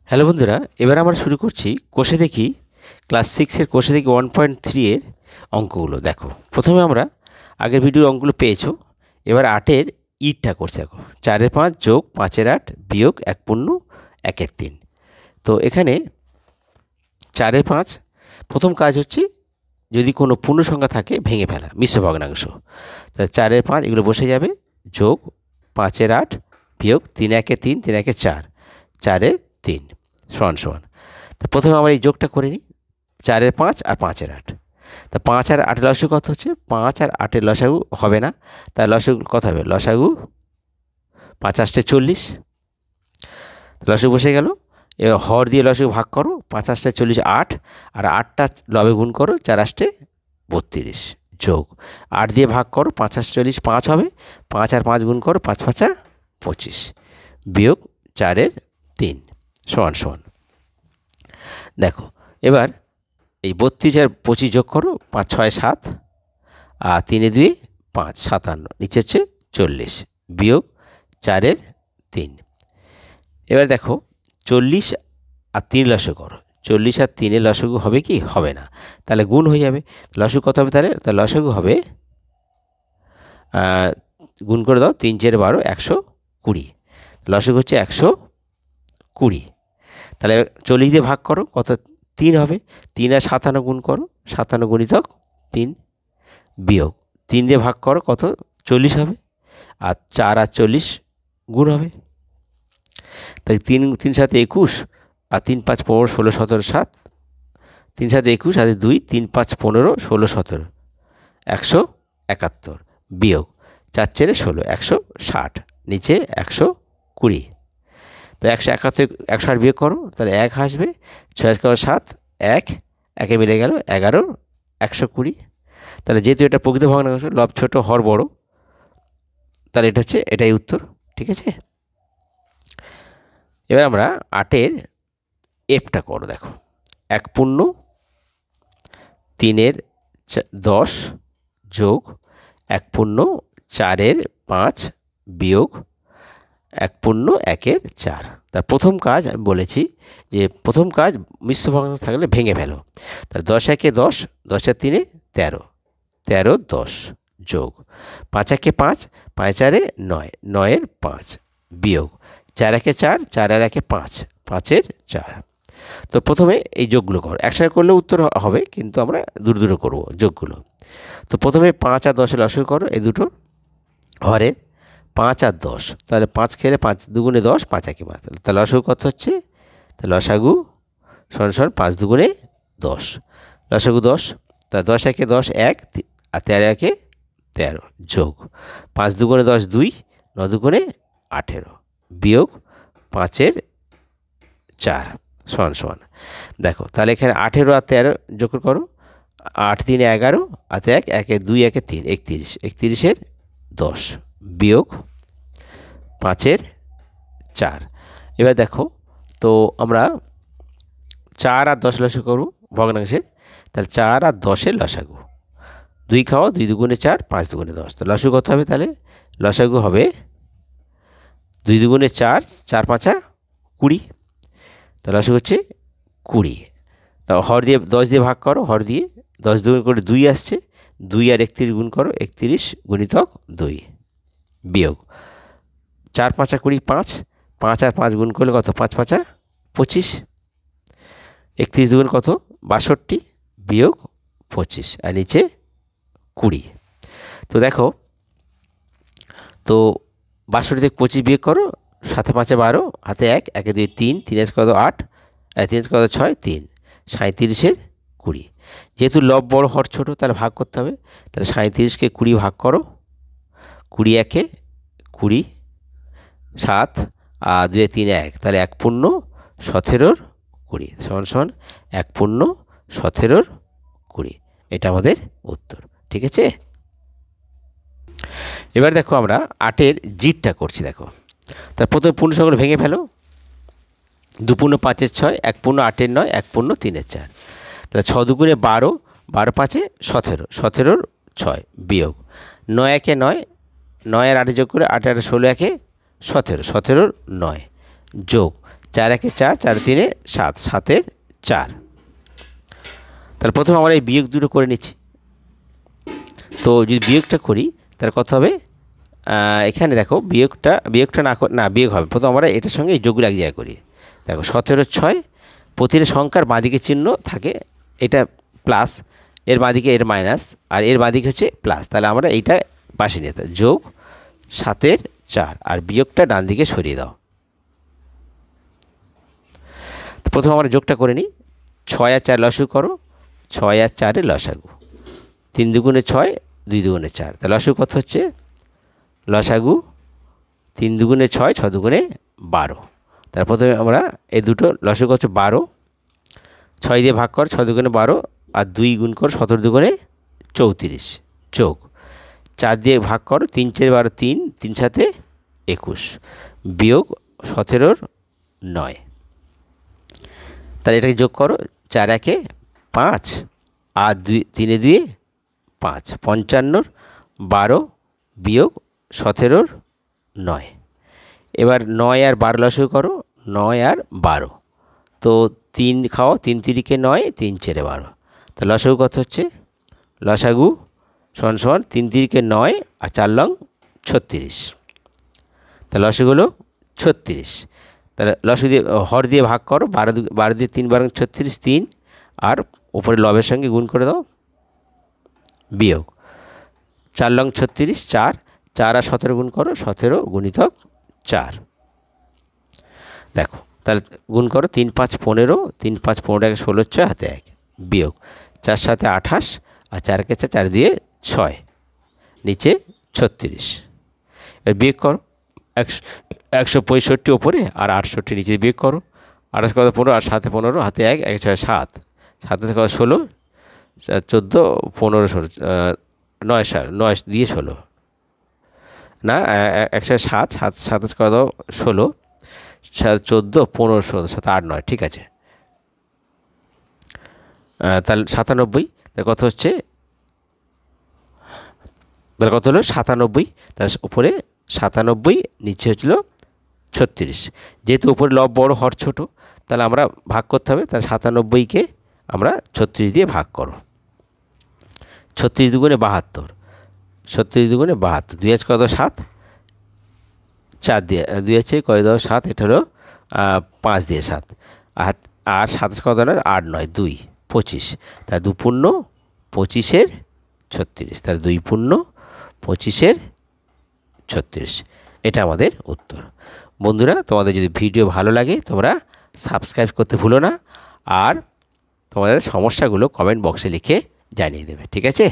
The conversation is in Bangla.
হ্যালো বন্ধুরা, এবার আমরা শুরু করছি কোষে দেখি ক্লাস 6-এর কোষে দেখি 1.3 এর অঙ্কগুলো। দেখো, প্রথমে আমরা আগের ভিডিওর অঙ্কগুলো পেয়েছো। এবার 8-এর ইটটা করছে। দেখো, 4-এর 5 যোগ 5-এর 8 বিয়োগ 1 পূর্ণ 1-এর 3। তো এখানে 4-এর 5 প্রথম কাজ হচ্ছে যদি কোনো পূর্ণ সংখ্যা থাকে ভেঙে ফেলা, মিশ্র ভগ্নাংশ। তাহলে 4-এর 5 এগুলো বসে যাবে, যোগ 5-এর 8 বিয়োগ 3-1-এ 3 3-1-এ 4 4-এর 3 সমান সমান। তা প্রথমে আমরা এই যোগটা করে নিই, 4-এর 5 আর 5-এর 8। তা 5 আর 8-এর লসাগু কত হচ্ছে? 5 আর 8-এর লসাগু হবে না, তার লসাগু কত হবে? লসাগু 5 8 40। লসাগু বসে গেল। এবার হর দিয়ে লসাগু ভাগ করো, 5 8 40 8, আর 8টা লবে গুণ করো, 4 8 32 যোগ 8 দিয়ে ভাগ করো, 5 8 40 5 হবে, 5 আর 5 গুণ করো, 5 5 25 বিয়োগ 4-এর 3 সমান সমান। দেখো, এবার এই 32 আর 25 যোগ করো, 5 6 7 আর 3 2 5 57, নিচে হচ্ছে 40 বিয়োগ 4-এর 3। এবার দেখো 40 আর 3 লসাগু করো, 40 আর 3-এর লসাগু হবে কি? হবে না, তাহলে গুণ হয়ে যাবে। লসাগু কত হবে তাহলে? তাহলে লসাগু হবে, গুণ করে দাও, 3 4 12 120। লসাগু হচ্ছে 120। তাহলে 40 দিয়ে ভাগ করো, কত? 3 হবে। 3 আর 57 গুণ করো, 57 গুণিতক 3 বিয়োগ 3 দিয়ে ভাগ করো, কত? 40 হবে। আর 4 আর 40 গুণ হবে, তাই 3 3 7 21 আর 3 5 15 16 17 7, 3 7 21 আর 2 3 5 15 16 17 171 বিয়োগ 4 4 16 160, নিচে 120। তো 171 160 বিয়োগ করো, তাহলে 1 আসবে। 6 7 1 1 মিলে গেল 11 120। তাহলে যেহেতু এটা প্রকৃত ভগ্নাংশ, লব ছোট হর বড়, তাহলে এটা হচ্ছে এটাই উত্তর। ঠিক আছে, এবার আমরা 8-এর এফটা করো। দেখো, 1 পূর্ণ 3-এর 10 যোগ 1 পূর্ণ 4-এর 5 বিয়োগ 1 পূর্ণ 1-এর 4। তার প্রথম কাজ আমি বলেছি যে প্রথম কাজ মিশ্র ভগ্নাংশ থাকলে ভেঙে ফেলো। তাহলে 10 1 10, 10 আর 3 13 13 10 যোগ 5 1 5, 5 4 9 9-এর 5 বিয়োগ 4 1 4, 4 আর 1 5, 5-এর 4। তো প্রথমে এই যোগগুলো করো, একসাথে করলে উত্তর হবে, কিন্তু আমরা দূরে দূরে করবো যোগগুলো। তো প্রথমে 5 আর 10-এর লসাগু করো, এই দুটো হরের 5 আর 10, তাহলে 5 খেলে 5 2 10, 5 1 5, তাহলে লসাগু কত হচ্ছে? তাহলে লসাগু সমান সমান 5 2 10, লসাগু 10। তাহলে 10 1 10 1 আর 13 1 13 যোগ 5 2 10 2, 9 2 18 বিয়োগ 5-এর 4 সমান সমান। দেখো, তাহলে এখানে 18 আর 13 যোগ করো, 8 3 11 আর 1 1 2 1 3 31 31-এর 10 বিয়োগ 5-এর 4। এবার দেখো, তো আমরা 4 আর 10 লসাগু করব ভগ্নাংশের। তাহলে 4 আর 10-এর লসাগু, 2 খাওয়া, 2 2 4, 5 2 10। তো লসাগু কত হবে? তাহলে লসাগু হবে 2 2 4, 4 5 20। তাহলে লসাগু হচ্ছে 20। তা হর দিয়ে 10 দিয়ে ভাগ করো, হর দিয়ে 10 2 করে 2 আসছে, 2 আর 31 গুণ করো, 31 গুণিতক 2 বিয়োগ 4 5 20 5, 5 আর 5 গুণ করলে কত? 5 5 25, 31 দুগুণ কত? 62 বিয়োগ 25, আর নিচে 20। তো দেখো, তো 62 থেকে 25 বিয়োগ করো, 7 5 12, হাতে 1 1 2 3 3 কত? 8 3 কত? 6 3 37-এর 20। যেহেতু লব বড় হর ছোট, তাহলে ভাগ করতে হবে। তাহলে 37-কে 20 ভাগ করো, 20 1 20, 7 আর 2 3 1, তাহলে 1 পূর্ণ 17-র 20 সমান সমান 1 পূর্ণ 17-র 20। এটা আমাদের উত্তর। ঠিক আছে, এবার দেখো আমরা 8-এর জিটটা করছি। দেখো, তার প্রথমে পূর্ণ সংখ্যাগুলো ভেঙে ফেলো। 2 পূর্ণ 5-এর 6, 1 পূর্ণ 8-এর 9, 1 পূর্ণ 3-এর 4। তাহলে 6 2 12, 12 5 17, 17-র 6 বিয়োগ 9 1 9, 9 আর 8 যোগ করে 8 8 16 1 17, 17-র 9 যোগ 4 একে 4, 4 3 7, 7 এর 4। তাহলে প্রথমে আমরা এই বিয়োগ দুটো করে নিচ্ছি। তো যদি বিয়োগটা করি তার কত হবে, এখানে দেখো বিয়োগটা না বিয়োগ হবে, প্রথম আমরা এটার সঙ্গে এই যোগগুলো এক জায়গায় করি। দেখো 17 6, প্রতিটা সংখ্যার বাঁদিকে চিহ্ন থাকে, এটা প্লাস, এর বাঁদিকে এর মাইনাস, আর এর বাঁদিকে হচ্ছে প্লাস। তাহলে আমরা এইটা পাশে নিয়ে যোগ 7 এর 4, আর বিয়োগটা ডান দিকে সরিয়ে দাও। তো প্রথমে আমরা যোগটা করে নিই। 6 আর 4 লসাগু করো, 6 আর 4 এর লসাগু, 3 দুগুণে 6, 2 দুগুণে 4। তাহলে লসাগু কত হচ্ছে, লসাগু 3 দুগুণে 6, 6 দুগুণে 12। তার প্রথমে আমরা এই দুটো লসাগু হচ্ছে 12, 6 দিয়ে ভাগ কর, 6 দুগুণে 12, আর 2 গুণ কর 17 দুগুণে 34, যোগ 4 দিয়ে ভাগ কর, 3 4 12, 3 3 7 21, বিয়োগ 17 9। তাহলে এটাকে যোগ করো, 4 একে 5, আর 2 3 2 5, 55 12 বিয়োগ 17 9। এবার 9 আর 12 লসাগু করো, 9 আর 12। তো 3 খাও, 3 3 9, 3 4 12। তো লসাগু কত হচ্ছে, লসাগু সমান সমান 3 3 9 আর 4 লং 36। তা লসাগু হলো 36। তাহলে লসাগু দিয়ে হর দিয়ে ভাগ করো, 12 দিয়ে 3 12 36, 3, আর উপরে লবের সঙ্গে গুণ করে দাও, বিয়োগ 4 লং 36, 4 4 আর 17 গুণ করো, 17 গুণিতক 4। দেখো তাহলে গুণ করো, 3 5 15, 3 5 15 16 6 হাতে 1, বিয়োগ 4 7 28, আর 4 কে 4, 4 দিয়ে 6, নিচে 36। এর বিয়োগ করো, 165 ওপরে আর 68 নিচে বিয়োগ করো, 28 কত 15, আর 7 15 হাতে 1, 1 6 7, 7 কত 16, 14 15 16, 9 দিয়ে 16 না, 107 7 কত 16, 14 15 16 7 8 9, ঠিক আছে। তাহলে 97, তাহলে কত হচ্ছে, তাহলে কত হলো 97। তার উপরে 97, নিচে হচ্ছিল 36। যেহেতু উপরে লব বড় হর ছোট, তাহলে আমরা ভাগ করতে হবে। তাহলে 97কে আমরা 36 দিয়ে ভাগ করো, 36 দুগুণে 72, 36 দুগুণে 72, 2 কত 7, 4 দিয়ে 2 আছে কয় 7, এটা হলো 5 দিয়ে 7, আর 27 কত না 8 9 2 25, তার 2 পূর্ণ 25 36, তার 2 পূর্ণ 25 36। এটা আমাদের উত্তর। বন্ধুরা, তোমাদের যদি ভিডিও ভালো লাগে তোমরা সাবস্ক্রাইব করতে ভুলো না, আর তোমাদের সমস্যাগুলো কমেন্ট বক্সে লিখে জানিয়ে দেবে, ঠিক আছে।